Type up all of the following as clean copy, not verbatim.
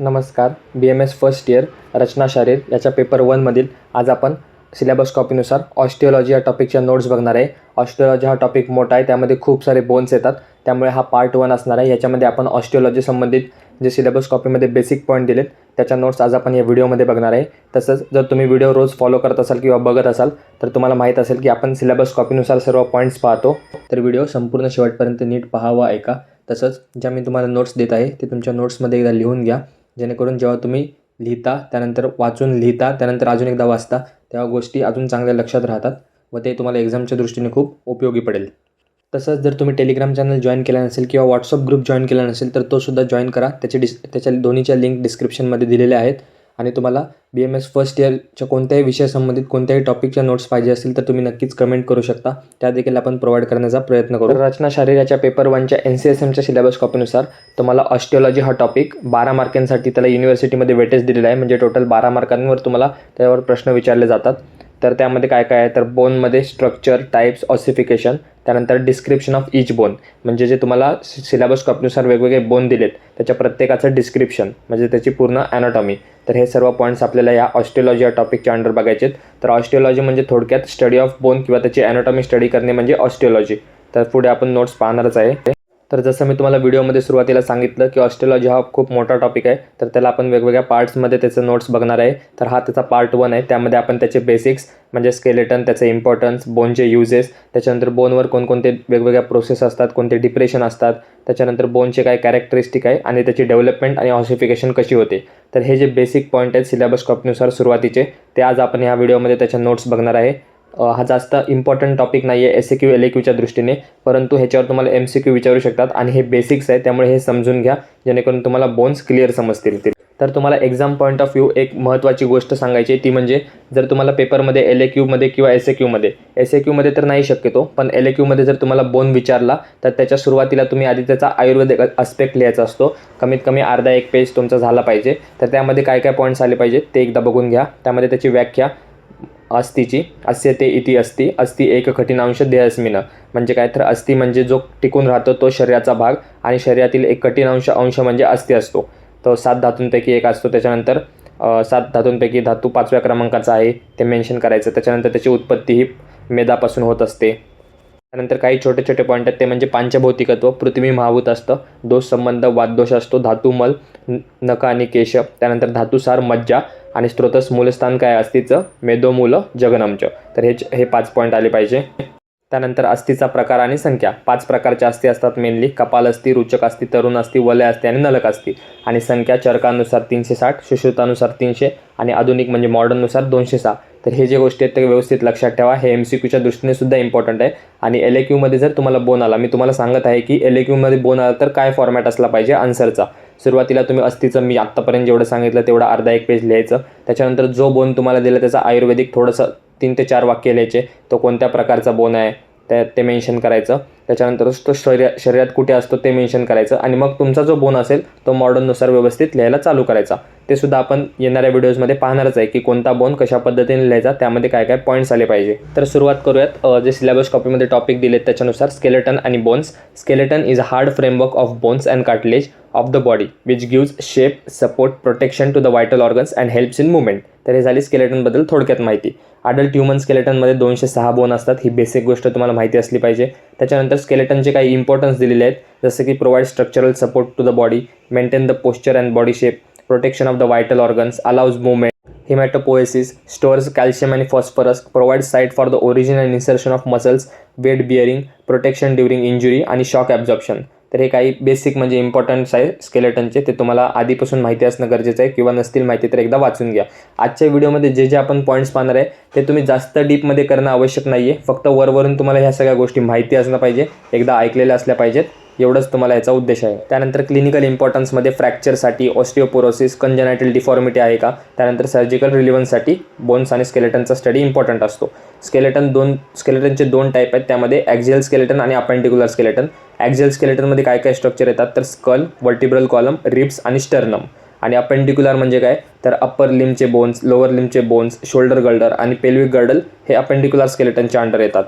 नमस्कार. BMS first year रचना शारीर याच्या paper 1मधील आज आपण सिलेबस कॉपीनुसार ऑस्टिओलॉजी या टॉपिकच्या नोट्स बघणार आहे. ऑस्टिओलॉजी हा टॉपिक मोठा आहे, त्यामध्ये खूप सारे बोन्स येतात, त्यामुळे हा पार्ट 1 असणार आहे. याच्यामध्ये आपण ऑस्टिओलॉजी संबंधित जे सिलेबस कॉपीमध्ये बेसिक पॉईंट दिलेत त्याच्या नोट्स आज आपण या व्हिडिओमध्ये बघणार आहे. तसंच जर तुम्ही व्हिडिओ रोज फॉलो करत असाल किंवा बघत असाल तर तुम्हाला माहीत असेल की आपण सिलेबस कॉपीनुसार सर्व पॉईंट्स पाहतो. तर व्हिडिओ संपूर्ण शेवटपर्यंत नीट पहा व ऐका. तसंच ज्या मी तुम्हाला नोट्स देत आहे ते तुमच्या नोट्समध्ये एकदा लिहून घ्या, जेणेकरून जेव्हा तुम्ही लिहिता त्यानंतर वाचून लिहिता त्यानंतर अजून एकदा वाचता तेव्हा गोष्टी अजून चांगल्या लक्षात राहतात व ते तुम्हाला एक्झामच्या दृष्टीने खूप उपयोगी पडेल. तसंच जर तुम्ही टेलिग्राम चॅनल जॉईन केला नसेल किंवा व्हॉट्सअप ग्रुप जॉईन केला नसेल तर तोसुद्धा जॉईन करा. त्याच्या दोन्हीच्या लिंक डिस्क्रिप्शनमध्ये दिलेल्या आहेत. आणि तुम्हाला BMS फर्स्ट इयरच्या कोणत्याही विषयासंबंधित कोणत्याही टॉपिकच्या नोट्स पाहिजे असतील तर तुम्ही नक्कीच कमेंट करू शकता, त्या देखील आपण प्रोव्हाइड करण्याचा प्रयत्न करू. रचना शारीर याच्या पेपर 1च्या NCSMच्या सिलेबस कॉपीनुसार तुम्हाला ऑस्टिओलॉजी हा टॉपिक 12 मार्कांसाठी त्याला युनिव्हर्सिटीमध्ये वेटेज दिलेला आहे. म्हणजे टोटल 12 मार्कांवर तुम्हाला त्यावर प्रश्न विचारले जातात. तर त्यामध्ये काय काय आहे तर बोनमध्ये स्ट्रक्चर, टाईप्स, ऑसिफिकेशन, त्यानंतर डिस्क्रिप्शन ऑफ ईच बोन, म्हणजे जे तुम्हाला सिलेबस कॉपीनुसार वेगवेगळे बोन दिलेत त्याच्या प्रत्येकाचं डिस्क्रिप्शन म्हणजे त्याची पूर्ण ॲनाटॉमी. तर हे सर्व पॉईंट्स आपल्याला या ऑस्टिओलॉजी या टॉपिकच्या अंडर बघायचे आहेत. तर ऑस्टिओलॉजी म्हणजे थोडक्यात स्टडी ऑफ बोन किंवा त्याची ॲनाटॉमी स्टडी करणे म्हणजे ऑस्टिओलॉजी. तर पुढे आपण नोट्स पाहणारच आहे. तर जसं मी तुम्हाला व्हिडिओमध्ये सुरुवातीला सांगितलं की ऑस्टिओलॉजी हा खूप मोठा टॉपिक आहे, तर त्याला आपण वेगवेगळ्या पार्ट्समध्ये त्याचे नोट्स बघणार आहे. तर हा त्याचा पार्ट 1 आहे. त्यामध्ये आपण त्याचे बेसिक्स म्हणजे स्केलेटन, त्याचे इम्पॉर्टन्स, बोनचे युजेस, त्याच्यानंतर बोनवर कोणकोणते वेगवेगळ्या प्रोसेस असतात, कोणते डिप्रेशन असतात, त्याच्यानंतर बोनचे काय कॅरेक्टरिस्टिक आहे आणि त्याची डेव्हलपमेंट आणि ऑसिफिकेशन कशी होते. तर हे जे बेसिक पॉईंट आहेत सिलेबस कॉपीनुसार सुरुवातीचे ते आज आपण ह्या व्हिडिओमध्ये त्याच्या नोट्स बघणार आहे. हा जास्त इम्पॉर्टंट टॉपिक नाही आहे SAQ LAQच्या दृष्टीने, परंतु ह्याच्यावर तुम्हाला MCQ विचारू शकतात आणि हे बेसिक्स आहे त्यामुळे हे समजून घ्या जेणेकरून तुम्हाला बोन्स क्लिअर समजतील. तर तुम्हाला एक्झाम पॉईंट ऑफ व्ह्यू एक महत्त्वाची गोष्ट सांगायची ती म्हणजे जर तुम्हाला पेपरमध्ये LAQमध्ये किंवा SAQमध्ये तर नाही शक्यतो, पण LAQमध्ये जर तुम्हाला बोन विचारला तर त्याच्या सुरुवातीला तुम्ही आधी त्याचा आयुर्वेदिक आस्पेक्ट लिहायचा असतो. कमीत कमी अर्धा एक पेज तुमचा झाला पाहिजे. तर त्यामध्ये काय काय पॉईंट्स आले पाहिजेत ते एकदा बघून घ्या. त्यामध्ये त्याची व्याख्या अस्थिची, अस्य ते इति अस्ति, अस्ति एक कठीणांश देहस्मिनं, म्हणजे काय तर अस्थि म्हणजे जो टिकून राहतो तो शरीराचा भाग आणि शरीरातील एक कठीणांश म्हणजे अस्थि असतो. तो 7 धातूंपैकी एक असतो. त्याच्यानंतर 7 धातूंपैकी धातू 5व्या क्रमांकाचा आहे ते मेन्शन करायचं. त्याच्यानंतर त्याची उत्पत्ती ही मेदापासून होत असते. त्यानंतर काही छोटे छोटे पॉईंट आहेत ते म्हणजे पांचभौतिकत्व, पृथ्वी महाभूत असतं, दोष संबंध, वाददोष असतो, धातुमल, नख आणि केश, त्यानंतर धातुसार, मज्जा आणि स्त्रोतस मूलस्थान काय अस्थिचं, मेदोमूल जगनमच. तर हे 5 पॉईंट आले पाहिजे. त्यानंतर अस्थिचा प्रकार आणि संख्या 5 प्रकारच्या अस्थी असतात मेनली: कपाल अस्थी, रुचक अस्थी, तरुण अस्थी, वलय अस्थी आणि नलक अस्थी. आणि संख्या चरकानुसार 360, सुश्रुतानुसार 300 आणि आधुनिक म्हणजे मॉडर्ननुसार 206. तर हे जे गोष्टी आहेत ते व्यवस्थित लक्षात ठेवा. हे MCQच्या दृष्टीने सुद्धा इम्पॉर्टंट आहे. आणि LAQमध्ये जर तुम्हाला बोन आला, मी तुम्हाला सांगत आहे की LAQमध्ये बोन आला तर काय फॉर्मॅट असला पाहिजे आन्सरचा. सुरुवातीला तुम्ही अस्थिचं मी आत्तापर्यंत जेवढं सांगितलं तेवढा अर्धा एक पेज लिहायचं. त्याच्यानंतर जो बोन तुम्हाला दिला त्याचा आयुर्वेदिक थोडंसं 3 ते 4 वाक्य लिहायचे. तो कोणत्या प्रकारचा बोन आहे ते मेन्शन करायचं. त्याच्यानंतर तो शरीरात कुठे असतो ते मेन्शन करायचं. आणि मग तुमचा जो बोन असेल तो मॉडर्ननुसार व्यवस्थित लिहायला चालू करायचा. ते सुद्धा आपण येणाऱ्या व्हिडिओजमध्ये पाहणारच आहे की कोणता बोन कशा पद्धतीने लिहायचा, त्यामध्ये काय काय पॉईंट्स आले पाहिजे. तर सुरुवात करूयात जे सिलेबस कॉपीमध्ये टॉपिक दिलेत त्याच्यानुसार. स्केलेटन आणि bones. Skeleton is a hard framework of bones and cartilage of the body which gives shape, support, protection to the vital organs and helps in movement. तर हे झाली स्केलेटनबद्दल थोडक्यात माहिती. अडल्ट ह्युमन स्केलेटनमध्ये 206 बोन असतात. ही basic गोष्ट तुम्हाला माहिती असली पाहिजे. त्याच्यानंतर स्केलेटनचे काही इम्पॉर्टन्स दिलेले आहेत, जसं की provide structural support to the body, maintain the posture and body shape, protection of the vital organs, allows movement, haematopoiesis, stores calcium आणि phosphorus, provide site for the origin and insertion of muscles, weight bearing, protection during injury आणि shock absorption. तर हे काही basic म्हणजे इम्पॉर्टन्ट्स आहे स्केलेटनचे, ते तुम्हाला आधीपासून माहिती असणं गरजेचं आहे किंवा नसतील माहिती तर एकदा वाचून घ्या. आजच्या व्हिडिओमध्ये जे आपण पॉईंट्स पाहणार आहे ते तुम्ही जास्त डीपमध्ये करणं आवश्यक नाही आहे. फक्त वरवरून तुम्हाला ह्या सगळ्या गोष्टी माहिती असणं पाहिजे, एकदा ऐकलेल्या असल्या पाहिजेत, एवढंच तुम्हाला याचा उद्देश आहे. त्यानंतर क्लिनिकल इम्पॉर्टन्समध्ये फ्रॅक्चरसाठी ऑस्टिओपोरोसिस, कंजेनायटल डिफॉर्मिटी आहे का. त्यानंतर सर्जिकल रिलिव्हन्ससाठी बोन्स आणि स्केलेटनचा स्टडी इम्पॉर्टंट असतो. स्केलेटनचे 2 टाईप आहेत, त्यामध्ये ॲक्झियल स्केलेटन आणि अपेंडिक्युलर स्केलेटन. ॲक्झियल स्केलेटनमध्ये काय काय स्ट्रक्चर येतात तर स्कल, वर्टिब्रल कॉलम, रिब्स आणि स्टर्नम. आणि अपेंडिक्युलर म्हणजे काय तर अप्पर लिमचे बोन्स, लोअर लिमचे बोन्स, शोल्डर गर्डर आणि पेल्विक गर्डल हे अपेंडिक्युलर स्केलेटनच्या अंडर येतात.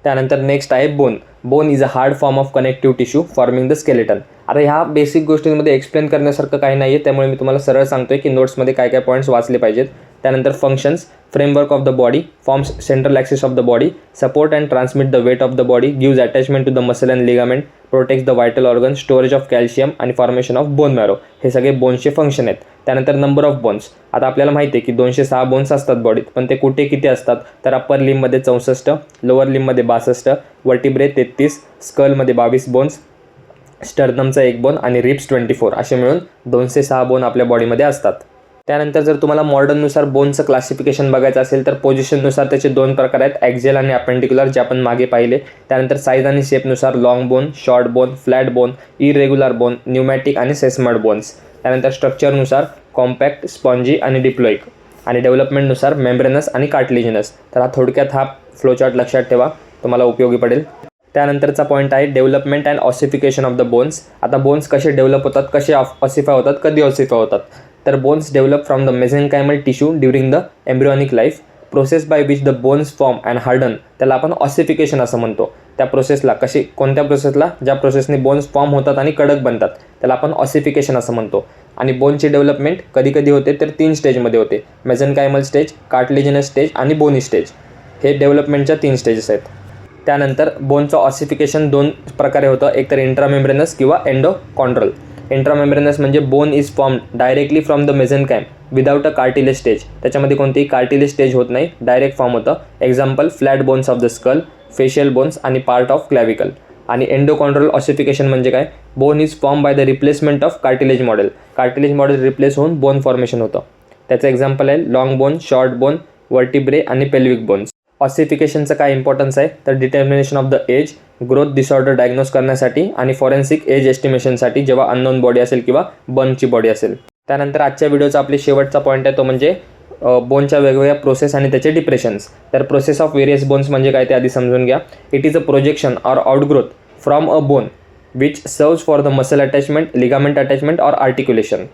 त्यानंतर नेक्स्ट आहे bone. Bone is a hard form of connective tissue forming the skeleton. आता ह्या बेसिक गोष्टींमध्ये एक्सप्लेन करण्यासारखं काही नाही आहे, त्यामुळे मी तुम्हाला सरळ सांगतोय की नोट्समध्ये काय काय पॉईंट्स वाचले पाहिजेत. त्यानंतर functions, framework of the body, forms central axis of the body, support and transmit the weight of the body, gives attachment to the muscle and ligament, protect the vital organ, storage of calcium आणि formation of bone marrow. हे सगळे बोन्सचे function आहेत. त्यानंतर number of bones. आता आपल्याला माहिती आहे की 206 बोन्स असतात बॉडीत, पण ते कुठे किती असतात तर अप्पर लिममध्ये 64, लोअर लिममध्ये 62, वर्टिब्रे 33, स्कलमध्ये 22 बोन्स, स्टर्नमचा 1 बोन आणि रिब्स 24 असे मिळून 206 बोन आपल्या बॉडीमध्ये असतात. त्यानंतर जर तुम्हाला मॉडर्ननुसार बोनचं क्लासिफिकेशन बघायचं असेल तर पोझिशननुसार त्याचे 2 प्रकार आहेत, ॲक्झियल आणि अपेंडिक्युलर, जे आपण मागे पाहिले. त्यानंतर साईज आणि शेपनुसार long bone, short bone, flat bone, irregular bone, pneumatic आणि सेसमड बोन्स. त्यानंतर स्ट्रक्चरनुसार कॉम्पॅक्ट, स्पॉन्जी आणि डिप्लोइक, आणि डेव्हलपमेंटनुसार मेम्ब्रेनस आणि कार्टिलेजिनस. तर थोडक्यात हा फ्लोचार्ट लक्षात ठेवा, तुम्हाला उपयोगी पडेल. त्यानंतरचा पॉईंट आहे development and ossification of the bones. आता बोन्स कसे डेव्हलप होतात, कसे ऑसिफाय होतात, कधी ऑसिफाय होतात. तर bones develop from the mesenchymal tissue during the embryonic life. Process by which the bones form and harden, त्याला आपण ऑसिफिकेशन असं म्हणतो. त्या प्रोसेसला कोणत्या प्रोसेसला, ज्या प्रोसेसने बोन्स फॉर्म होतात आणि कडक बनतात, त्याला आपण ऑसिफिकेशन असं म्हणतो. आणि बोनची डेव्हलपमेंट कधी कधी होते तर 3 स्टेजमध्ये होते, मेसेनकायमल स्टेज, कार्टिलेजिनस स्टेज आणि बोनी स्टेज. हे डेव्हलपमेंटच्या 3 स्टेजेस आहेत. त्यानंतर बोनचं ऑसिफिकेशन 2 प्रकारे होतं, एक तर इंट्रामेम्ब्रेनस किंवा एंडोकॉन्ड्रल. इंट्रामेम्ब्रेनस म्हणजे bone is form directly from the mesenchyme without a cartilage stage. त्याच्यामध्ये कोणतीही कार्टिलेज स्टेज होत नाही, डायरेक्ट फॉर्म होतं. Example flat bones of the skull, facial bones आणि पार्ट ऑफ क्लॅविकल. आणि एंडोकॉन्ड्रल ऑसिफिकेशन म्हणजे काय, bone is form by the replacement of cartilage model. Cartilage model replace होऊन बोन फॉर्मेशन होतं. त्याचं एक्झाम्पल आहे long bone, short bone, vertebrae आणि pelvic bones. ऑसिफिकेशनचं काय इम्पॉर्टन्स आहे तर determination of the age, growth disorder diagnose करण्यासाठी आणि फॉरेन्सिक एज एस्टिमेशनसाठी जेव्हा अननोन बॉडी असेल किंवा बर्नची बॉडी असेल. त्यानंतर आजच्या व्हिडिओचा आपली शेवटचा पॉईंट आहे तो म्हणजे बोनच्या वेगवेगळ्या प्रोसेस आणि त्याचे डिप्रेशन्स. तर प्रोसेस ऑफ व्हेरियस बोन्स म्हणजे काय ते आधी समजून घ्या. It is a projection or outgrowth from a bone which serves for the muscle attachment, ligament attachment or articulation.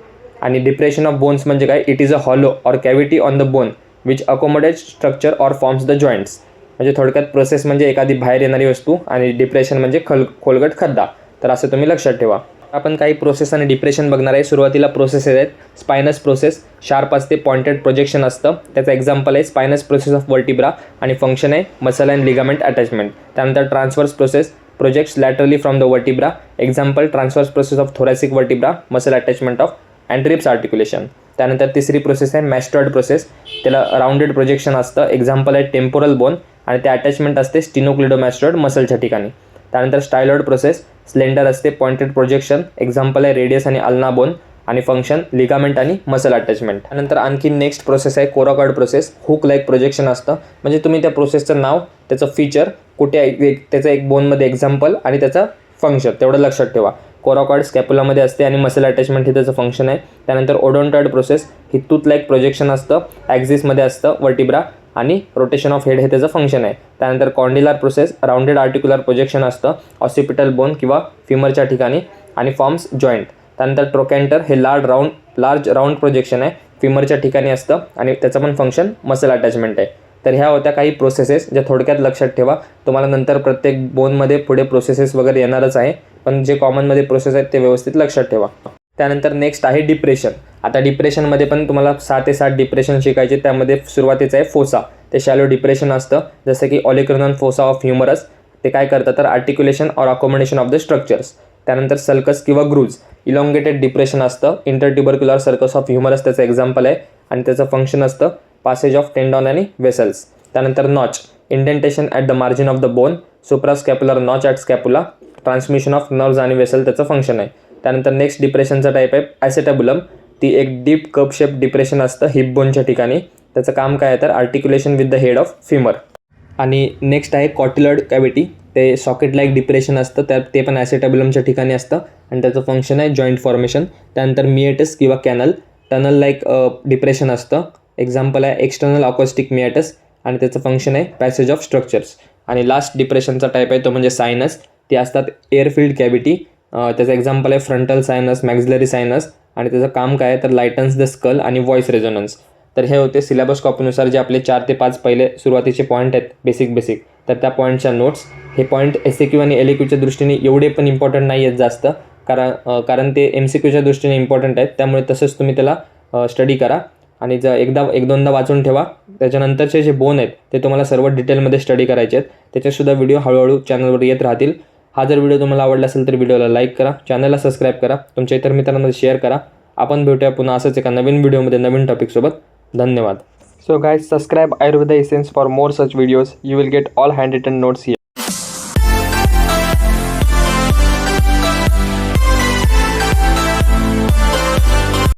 आणि डिप्रेशन ऑफ बोन्स म्हणजे काय, it is a hollow or cavity on the bone which accommodates structure or forms the joints. म्हणजे थोडक्यात process म्हणजे एखादी बाहेर येणारी वस्तू आणि डिप्रेशन म्हणजे खोलगट खड्डा. तर असं तुम्ही लक्षात ठेवा. आपण काही प्रोसेस आणि डिप्रेशन बघणार आहे. सुरुवातीला प्रोसेस आहेत. स्पायनस प्रोसेस, शार्प असते, पॉइंटेड प्रोजेक्शन असतं. त्याचं एक्झाम्पल आहे स्पायनस प्रोसेस ऑफ वर्टिब्रा आणि फंक्शन आहे मसल अँड लिगामेंट अटॅचमेंट. त्यानंतर transverse process, projects laterally from the vertebra. Example transverse process of thoracic vertebra, muscle attachment of and ribs articulation. त्यानंतर तिसरी process आहे mastoid process. त्याला rounded projection असतं. Example आहे temporal bone आणि ते attachment असते स्टिनोक्लिडोमॅस्टॉइड मसलच्या ठिकाणी. त्यानंतर स्टायलॉइड प्रोसेस, स्लेंडर असते, पॉइंटेड प्रोजेक्शन. एक्झाम्पल आहे रेडियस आणि अल्ना बोन आणि फंक्शन लिगामेंट आणि मसल अटॅचमेंट. त्यानंतर आणखी नेक्स्ट प्रोसेस आहे coracoid process. Hook like projection असतं. म्हणजे तुम्ही त्या प्रोसेसचं नाव, त्याचं फीचर, कुठे आहे, त्याचं एक बोनमध्ये एक्झाम्पल आणि त्याचं फंक्शन तेवढं लक्षात ठेवा. कोराकॉइड स्कॅप्युलामध्ये असते आणि मसल अटॅचमेंट हे त्याचं फंक्शन आहे. त्यानंतर ओडोंटॉइड प्रोसेस, ही टूथ लाईक प्रोजेक्शन असतं, ॲक्झिसमध्ये असतं वर्टिब्रा आणि रोटेशन ऑफ हेड हे त्याचं फंक्शन आहे. त्यानंतर कॉन्डिलार प्रोसेस, राऊंडेड आर्टिक्युलर प्रोजेक्शन असतं ऑसिपिटल बोन किंवा फिमरच्या ठिकाणी आणि फॉर्म्स जॉईंट. त्यानंतर ट्रोकॅन्टर, हे लार्ज राऊंड प्रोजेक्शन आहे, फिमरच्या ठिकाणी असतं आणि त्याचं पण फंक्शन मसल अटॅचमेंट आहे. तर ह्या होत्या काही प्रोसेसेस ज्या थोडक्यात लक्षात ठेवा. तुम्हाला नंतर प्रत्येक बोनमध्ये पुढे प्रोसेसेस वगैरे येणारच आहे, पण जे कॉमनमध्ये प्रोसेस आहेत ते व्यवस्थित लक्षात ठेवा. त्यानंतर नेक्स्ट आहे डिप्रेशन. आता डिप्रेशनमध्ये पण तुम्हाला 6 ते 7 डिप्रेशन शिकायचे. त्यामध्ये सुरुवातीचं आहे फोसा. ते शॅलो डिप्रेशन असतं, जसं की ऑलिक्रॉन फोसा ऑफ ह्युमरस. ते काय करतं तर articulation or accommodation of the structures. त्यानंतर सल्कस किंवा ग्रूज, इलॉंगेटेड डिप्रेशन असतं, इंटरट्युबरक्युलर सर्कस ऑफ ह्युमरस त्याचं एक्झाम्पल आहे आणि त्याचं फंक्शन असतं पासेज ऑफ टेंडॉन आणि वेसल्स. त्यानंतर notch, indentation at the margin of the bone, suprascapular notch at scapula, transmission of nerves आणि वेसल त्याचं फंक्शन आहे. त्यानंतर नेक्स्ट डिप्रेशनचा टाईप आहे ॲसेटॅबुलम. ती एक डीप कप शेप डिप्रेशन असतं हिप बोनच्या ठिकाणी. त्याचं काम काय आहे तर articulation with the head of femur. आणि नेक्स्ट आहे कॉटिलॉइड कॅव्हिटी. ते सॉकेट लाईक डिप्रेशन असतं, त्यात ते पण ॲसेटॅबुलमच्या ठिकाणी असतं आणि त्याचं फंक्शन आहे जॉईंट फॉर्मेशन. त्यानंतर मिएटस किंवा कॅनल, टनल लाईक डिप्रेशन असतं. एक्झाम्पल आहे एक्सटर्नल अकॉस्टिक मिएटस आणि त्याचं फंक्शन आहे पॅसेज ऑफ स्ट्रक्चर्स. आणि लास्ट डिप्रेशनचा टाईप आहे तो म्हणजे सायनस. ते असतात एअरफिल्ड कॅव्हिटी. त्याचं एक्झाम्पल आहे फ्रंटल सायनस, मॅक्झिलरी सायनस आणि त्याचं काम काय आहे तर लायटन्स द स्कल आणि व्हॉइस रेझोनन्स. तर हे होते सिलेबस कॉपीनुसार जे आपले 4 ते 5 पहिले सुरुवातीचे पॉईंट आहेत बेसिक. तर त्या पॉईंटच्या नोट्स. हे पॉईंट SAQ आणि LAQच्या दृष्टीने एवढे पण इम्पॉर्टंट नाही आहेत जास्त, कारण ते MCQच्या दृष्टीने इम्पॉर्टंट आहेत. त्यामुळे तसंच तुम्ही त्याला स्टडी करा आणि एक दोनदा वाचून ठेवा. त्याच्यानंतरचे जे बोन आहेत ते तुम्हाला सर्व डिटेलमध्ये स्टडी करायचे आहेत. त्याच्यासुद्धा व्हिडिओ हळूहळू चॅनलवर येत राहतील. हा जर व्हिडिओ तुम्हाला आवडला असेल तर व्हिडिओला लाईक करा, चॅनलला सबस्क्राईब करा, तुमच्या इतर मित्रांमध्ये शेअर करा. आपण भेटूया पुन्हा असंच एका नवीन व्हिडिओमध्ये नवीन टॉपिकसोबत. धन्यवाद. So guys, subscribe Ayurveda Essence for more such videos. You will get all handwritten notes here.